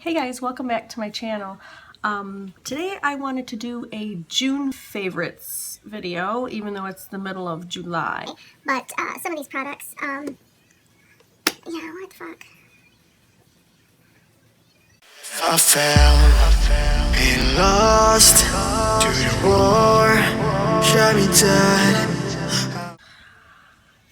Hey guys, welcome back to my channel. Today I wanted to do a June favorites video, even though it's the middle of July. But some of these products, yeah, what the fuck? I fell, been lost to the war, shot me dead.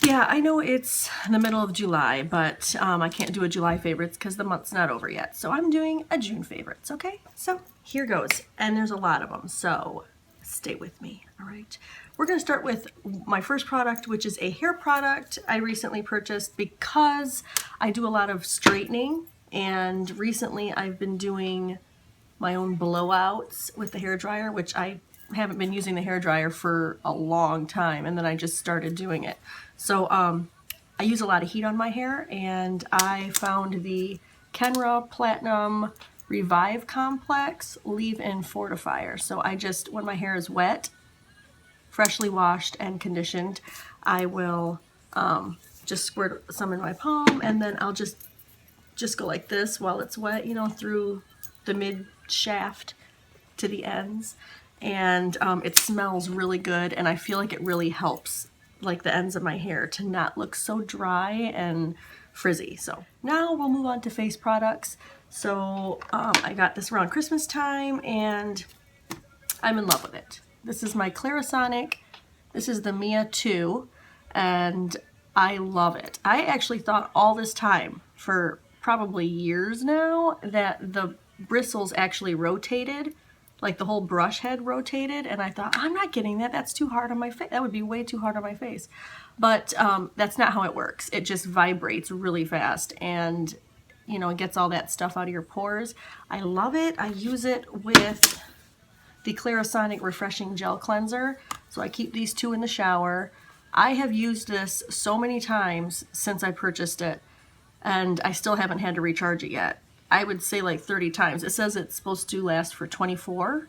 Yeah, I know it's the middle of July, but I can't do a July favorites because the month's not over yet. So I'm doing a June favorites, okay? So here goes. And there's a lot of them, so stay with me, all right? We're gonna start with my first product, which is a hair product I recently purchased because I do a lot of straightening, and recently I've been doing my own blowouts with the hair dryer, which I haven't been using the hair dryer for a long time, and then I just started doing it. So I use a lot of heat on my hair, and I found the Kenra Platinum Revive Complex Leave-In Fortifier. So I just, when my hair is wet, freshly washed and conditioned, I will just squirt some in my palm, and then I'll just go like this while it's wet, you know, through the mid shaft to the ends. And it smells really good, and I feel like it really helps like the ends of my hair to not look so dry and frizzy. So now we'll move on to face products. So I got this around Christmas time and I'm in love with it. This is my Clarisonic. This is the Mia 2 and I love it. I actually thought all this time, for probably years now, that the bristles actually rotated, like the whole brush head rotated, and I thought, I'm not getting that, that's too hard on my face, that would be way too hard on my face. But that's not how it works. It just vibrates really fast and, you know, it gets all that stuff out of your pores. I love it. I use it with the Clarisonic Refreshing Gel Cleanser, so I keep these two in the shower. I have used this so many times since I purchased it, and I still haven't had to recharge it yet. I would say like 30 times. It says it's supposed to last for 24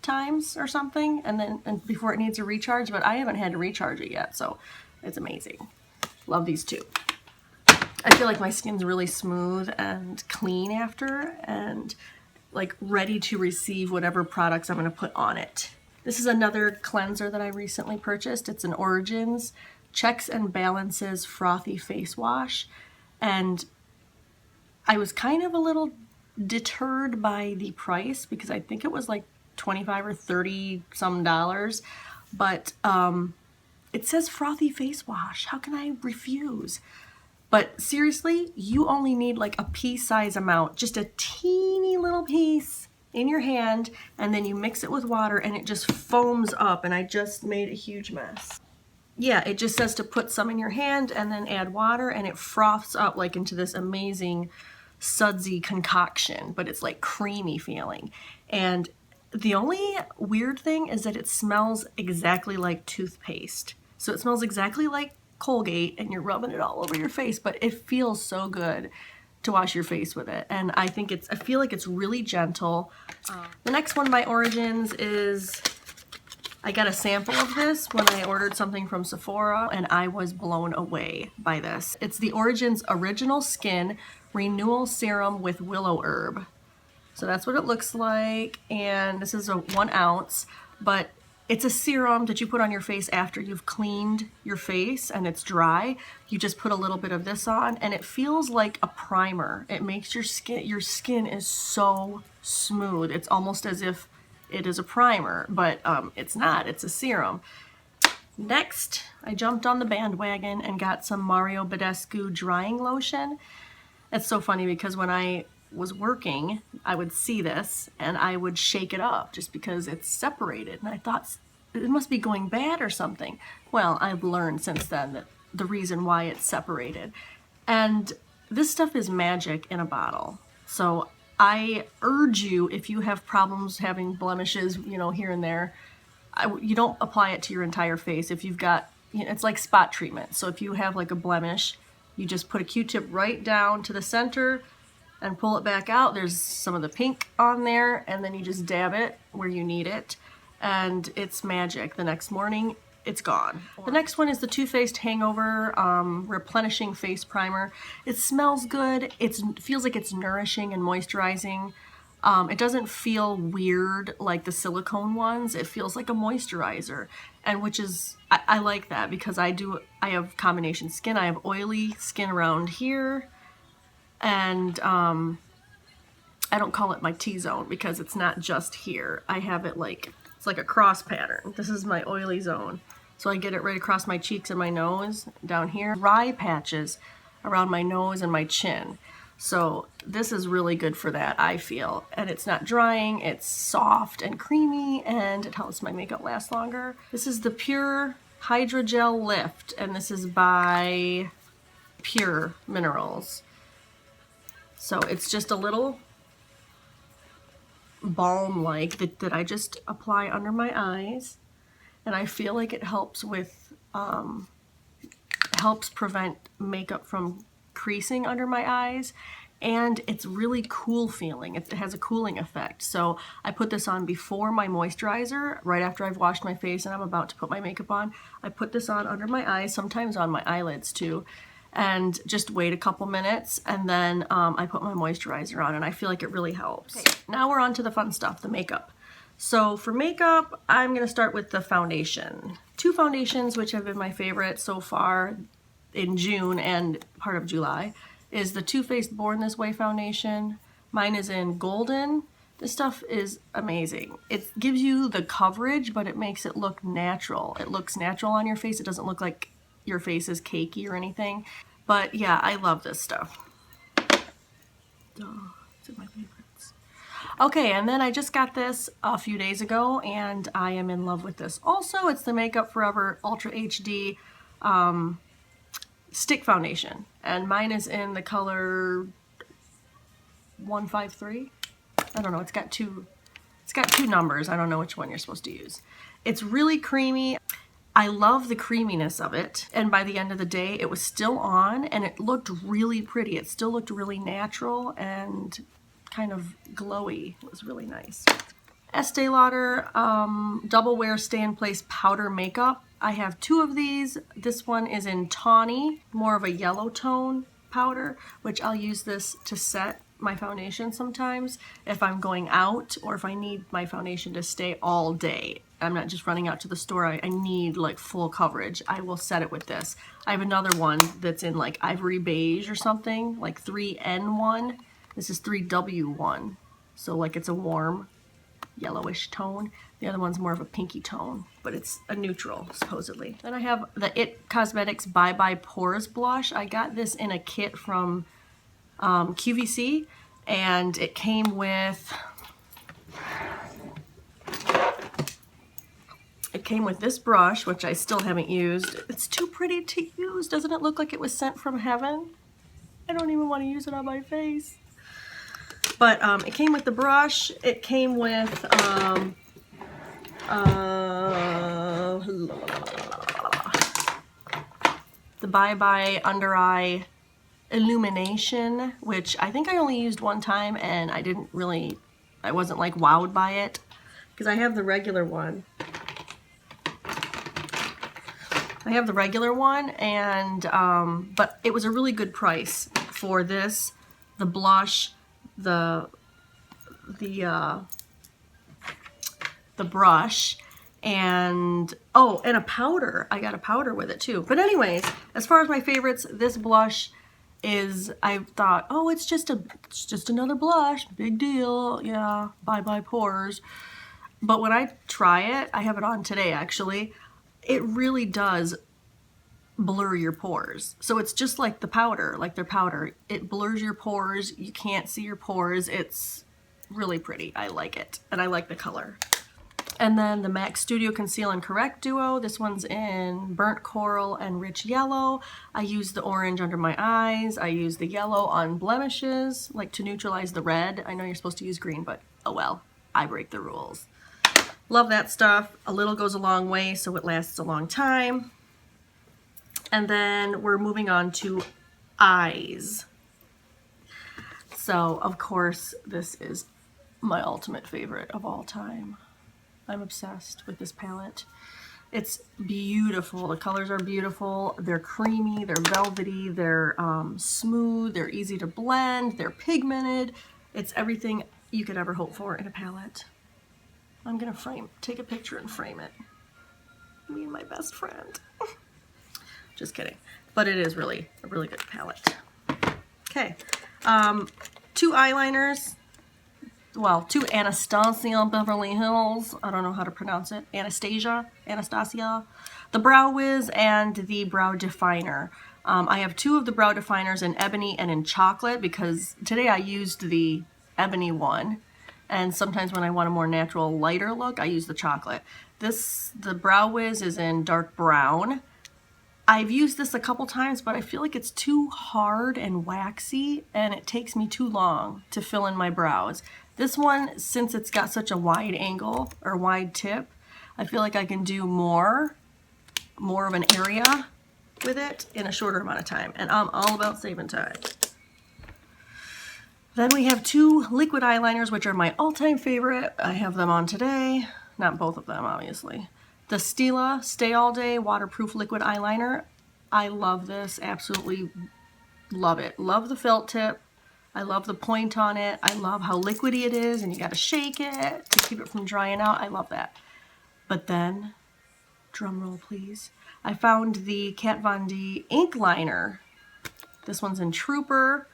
times or something, and before it needs a recharge, but I haven't had to recharge it yet, so it's amazing. Love these two. I feel like my skin's really smooth and clean after, and like ready to receive whatever products I'm going to put on it. This is another cleanser that I recently purchased. It's an Origins Checks and Balances Frothy Face Wash, and I was kind of a little deterred by the price because I think it was like 25 or 30 some dollars, but it says frothy face wash. How can I refuse? But seriously, you only need like a pea size amount, just a teeny little piece in your hand, and then you mix it with water and it just foams up, and I just made a huge mess. Yeah, it just says to put some in your hand and then add water, and it froths up like into this amazing sudsy concoction, but it's like creamy feeling. And the only weird thing is that it smells exactly like toothpaste. So it smells exactly like Colgate, and you're rubbing it all over your face, but it feels so good to wash your face with it. And I feel like it's really gentle. The next one of my Origins is, I got a sample of this when I ordered something from Sephora, and I was blown away by this. It's the Origins Original Skin Renewal Serum with Willow Herb. So that's what it looks like, and this is a 1 ounce, but it's a serum that you put on your face after you've cleaned your face and it's dry. You just put a little bit of this on, and it feels like a primer. It makes your skin is so smooth. It's almost as if it is a primer, but it's not, it's a serum. Next, I jumped on the bandwagon and got some Mario Badescu drying lotion. It's so funny because when I was working, I would see this and I would shake it up just because it's separated, and I thought it must be going bad or something. Well, I've learned since then that the reason why it's separated. And this stuff is magic in a bottle. So I urge you, if you have problems having blemishes, you know, here and there, you don't apply it to your entire face. If you've got, you know, it's like spot treatment. So if you have like a blemish, you just put a Q-tip right down to the center and pull it back out. There's some of the pink on there, and then you just dab it where you need it, and it's magic. The next morning, it's gone. The next one is the Too Faced Hangover Replenishing Face Primer. It smells good. It feels like it's nourishing and moisturizing. It doesn't feel weird like the silicone ones. It feels like a moisturizer, and which is, I like that because I have combination skin. I have oily skin around here, and I don't call it my T-zone because it's not just here. I have it like, it's like a cross pattern. This is my oily zone. So I get it right across my cheeks and my nose, down here. Dry patches around my nose and my chin. So this is really good for that, I feel. And it's not drying, it's soft and creamy, and it helps my makeup last longer. This is the Pure Hydrogel Lift, and this is by Pure Minerals. So it's just a little balm-like that I just apply under my eyes, and I feel like it helps with, helps prevent makeup from creasing under my eyes, and it's really cool feeling. It has a cooling effect. So I put this on before my moisturizer, right after I've washed my face and I'm about to put my makeup on. I put this on under my eyes, sometimes on my eyelids too, and just wait a couple minutes, and then I put my moisturizer on, and I feel like it really helps. Okay, now we're on to the fun stuff, the makeup. So for makeup, I'm gonna start with the foundation. Two foundations which have been my favorite so far in June and part of July is the Too Faced Born This Way foundation. Mine is in Golden. This stuff is amazing. It gives you the coverage, but it makes it look natural. It looks natural on your face. It doesn't look like your face is cakey or anything. But yeah, I love this stuff. Oh, it's in my favorites. Okay, and then I just got this a few days ago, and I am in love with this. Also, it's the Makeup Forever Ultra HD stick foundation, and mine is in the color 153. I don't know, it's got two numbers. I don't know which one you're supposed to use. It's really creamy. I love the creaminess of it, and by the end of the day it was still on, and it looked really pretty. It still looked really natural and kind of glowy. It was really nice. Estee Lauder Double Wear Stay in Place Powder Makeup. I have two of these. This one is in Tawny, more of a yellow tone powder, which I'll use this to set my foundation sometimes if I'm going out or if I need my foundation to stay all day. I'm not just running out to the store. I need like full coverage. I will set it with this. I have another one that's in like Ivory Beige or something, like 3N1. This is 3W1. So like it's a warm yellowish tone. The other one's more of a pinky tone, but it's a neutral, supposedly. Then I have the IT Cosmetics Bye Bye Pores Blush. I got this in a kit from QVC, and it came with this brush, which I still haven't used. It's too pretty to use. Doesn't it look like it was sent from heaven? I don't even want to use it on my face. But it came with the brush. It came with the Bye Bye Under Eye Illumination, which I think I only used one time, and I wasn't like wowed by it, because I have the regular one. And but it was a really good price for this, the blush, the brush, and and a powder. I got a powder with it too. But anyways, as far as my favorites, this blush is, I thought, oh, it's just another blush, big deal, yeah, bye bye pores. But when I try it, I have it on today actually, it really does blur your pores. So it's just like the powder, like their powder. It blurs your pores, you can't see your pores. It's really pretty. I like it, and I like the color. And then the MAC Studio Conceal and Correct Duo. This one's in Burnt Coral and Rich Yellow. I use the orange under my eyes. I use the yellow on blemishes, like to neutralize the red. I know you're supposed to use green, but oh well, I break the rules. Love that stuff. A little goes a long way, so it lasts a long time. And then we're moving on to eyes. So, of course, this is my ultimate favorite of all time. I'm obsessed with this palette. It's beautiful. The colors are beautiful. They're creamy, they're velvety, they're smooth, they're easy to blend, they're pigmented. It's everything you could ever hope for in a palette. I'm gonna take a picture and frame it. Me and my best friend. Just kidding. But it is really a really good palette. Okay, 2 eyeliners. Well, 2 Anastasia Beverly Hills. I don't know how to pronounce it. Anastasia. The Brow Wiz and the Brow Definer. I have 2 of the Brow Definers in ebony and in chocolate because today I used the ebony one. And sometimes when I want a more natural, lighter look, I use the chocolate. The Brow Wiz is in dark brown. I've used this a couple times, but I feel like it's too hard and waxy, and it takes me too long to fill in my brows. This one, since it's got such a wide angle, or wide tip, I feel like I can do more of an area with it in a shorter amount of time, and I'm all about saving time. Then we have 2 liquid eyeliners, which are my all-time favorite. I have them on today. Not both of them, obviously. The Stila Stay All Day Waterproof Liquid Eyeliner. I love this. Absolutely love it. Love the felt tip. I love the point on it. I love how liquidy it is, and you gotta shake it to keep it from drying out. I love that. But then, drum roll please, I found the Kat Von D ink liner. This one's in Trooper.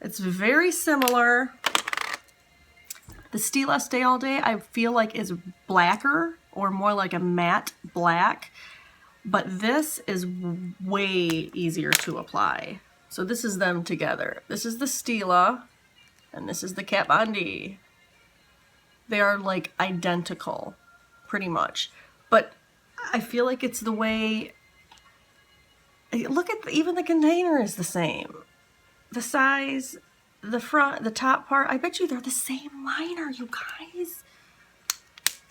It's very similar. The Stila Stay All Day I feel like is blacker, or more like a matte black, but this is way easier to apply. So this is them together. This is the Stila, and this is the Kat Von D. They are like identical, pretty much. But I feel like it's the way, look at, even the container is the same. The size, the front, the top part, I bet you they're the same liner, you guys.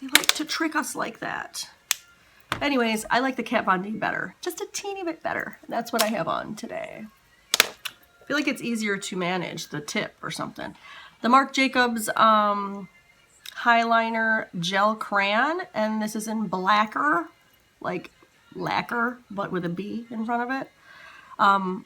They like to trick us like that. Anyways, I like the Kat Von D better. Just a teeny bit better. That's what I have on today. I feel like it's easier to manage the tip or something. The Marc Jacobs Highliner Gel Crayon, and this is in blacker, like lacquer, but with a B in front of it.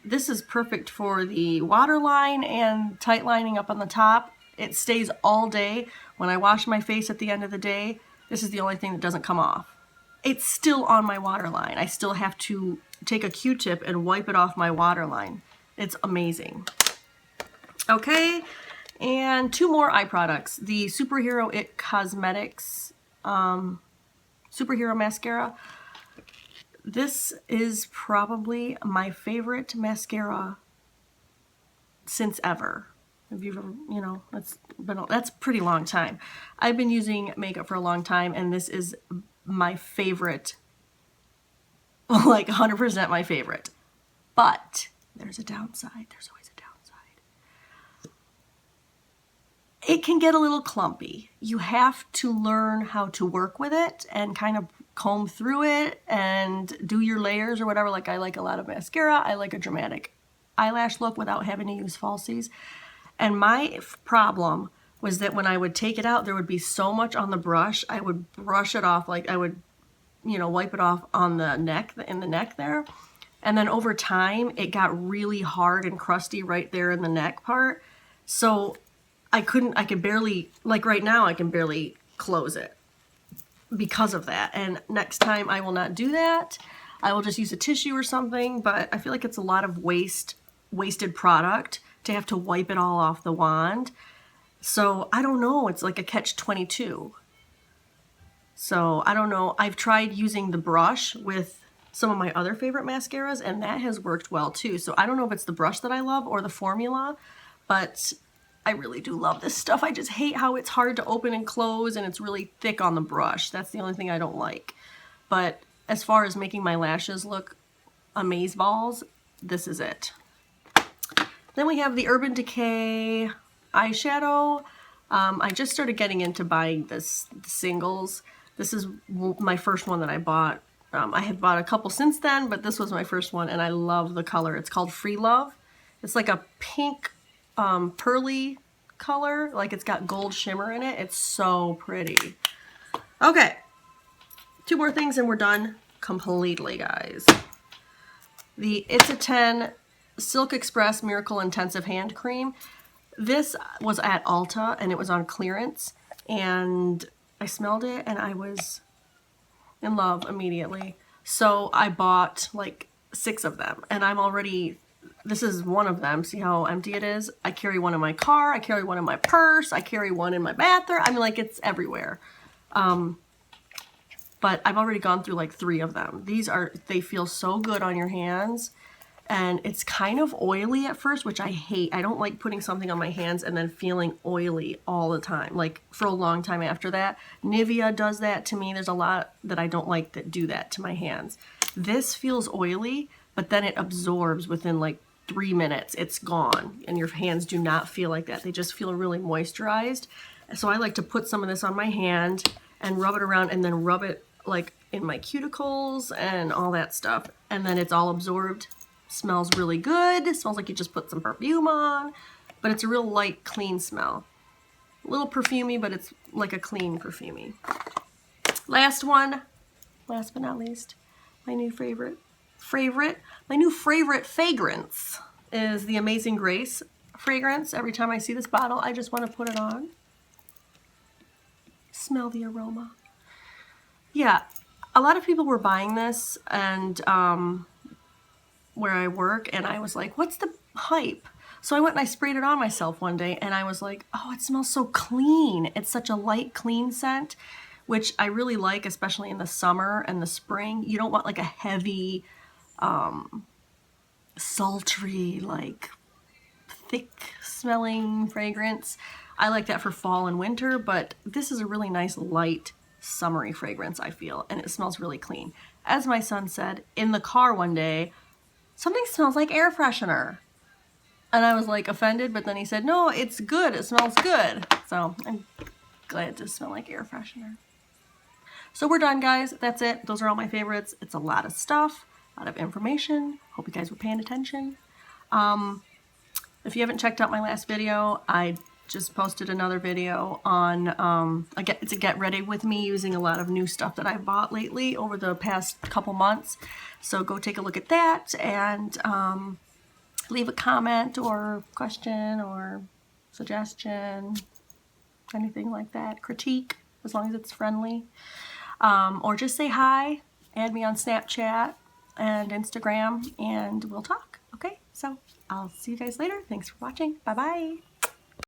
This is perfect for the waterline and tight lining up on the top. It stays all day. When I wash my face at the end of the day, this is the only thing that doesn't come off. It's still on my waterline. I still have to take a Q-tip and wipe it off my waterline. It's amazing. Okay, and 2 more eye products. The Superhero It Cosmetics Superhero Mascara. This is probably my favorite mascara since ever. Have you ever, you know, that's a pretty long time. I've been using makeup for a long time, and this is my favorite, like 100% my favorite. But there's a downside. There's always a downside. It can get a little clumpy. You have to learn how to work with it and kind of comb through it and do your layers or whatever. Like, I like a lot of mascara. I like a dramatic eyelash look without having to use falsies. And my problem was that when I would take it out, there would be so much on the brush. I would brush it off, like I would, you know, wipe it off on the neck, in the neck there. And then over time, it got really hard and crusty right there in the neck part. So I could barely, like right now, I can barely close it because of that. And next time I will not do that. I will just use a tissue or something, but I feel like it's a lot of wasted product to have to wipe it all off the wand. So I don't know, it's like a catch-22. So I don't know, I've tried using the brush with some of my other favorite mascaras, and that has worked well too. So I don't know if it's the brush that I love or the formula, but I really do love this stuff. I just hate how it's hard to open and close, and it's really thick on the brush. That's the only thing I don't like. But as far as making my lashes look amazeballs, this is it. Then we have the Urban Decay eyeshadow. I just started getting into buying the singles. This is my first one that I bought. I had bought a couple since then, but this was my first one, and I love the color. It's called Free Love. It's like a pink, pearly color. Like it's got gold shimmer in it. It's so pretty. Okay. 2 more things and we're done completely, guys. The It's a 10 Silk Express Miracle Intensive Hand Cream. This was at Ulta and it was on clearance, and I smelled it and I was in love immediately. So I bought like 6 of them, and I'm already, this is one of them. See how empty it is? I carry one in my car, I carry one in my purse, I carry one in my bathroom. I mean, like, it's everywhere. But I've already gone through like 3 of them. They feel so good on your hands, and it's kind of oily at first, which I hate. I don't like putting something on my hands and then feeling oily all the time, like for a long time after that. Nivea does that to me. There's a lot that I don't like that do that to my hands. This feels oily, but then it absorbs within like 3 minutes. It's gone, and your hands do not feel like that. They just feel really moisturized. So I like to put some of this on my hand and rub it around, and then rub it like in my cuticles and all that stuff. And then it's all absorbed. Smells really good. It smells like you just put some perfume on, but it's a real light, clean smell. A little perfumey, but it's like a clean perfumey. Last one, last but not least, my new favorite fragrance is the Amazing Grace fragrance. Every time I see this bottle, I just want to put it on. Smell the aroma. Yeah, a lot of people were buying this, and where I work, and I was like, what's the hype? So I went and I sprayed it on myself one day, and I was like, oh, it smells so clean. It's such a light, clean scent, which I really like, especially in the summer and the spring. You don't want like a heavy, sultry, like thick smelling fragrance. I like that for fall and winter, but this is a really nice, light, summery fragrance, I feel, and it smells really clean. As my son said in the car one day, something smells like air freshener. And I was like offended, but then he said, no, it's good. It smells good. So I'm glad it does smell like air freshener. So we're done, guys. That's it. Those are all my favorites. It's a lot of stuff, a lot of information. Hope you guys were paying attention. If you haven't checked out my last video, I just posted another video on, it's a get ready with me using a lot of new stuff that I bought lately over the past couple months. So go take a look at that, and leave a comment or question or suggestion, anything like that, critique, as long as it's friendly. Or just say hi, add me on Snapchat and Instagram, and we'll talk. Okay, so I'll see you guys later. Thanks for watching. Bye-bye.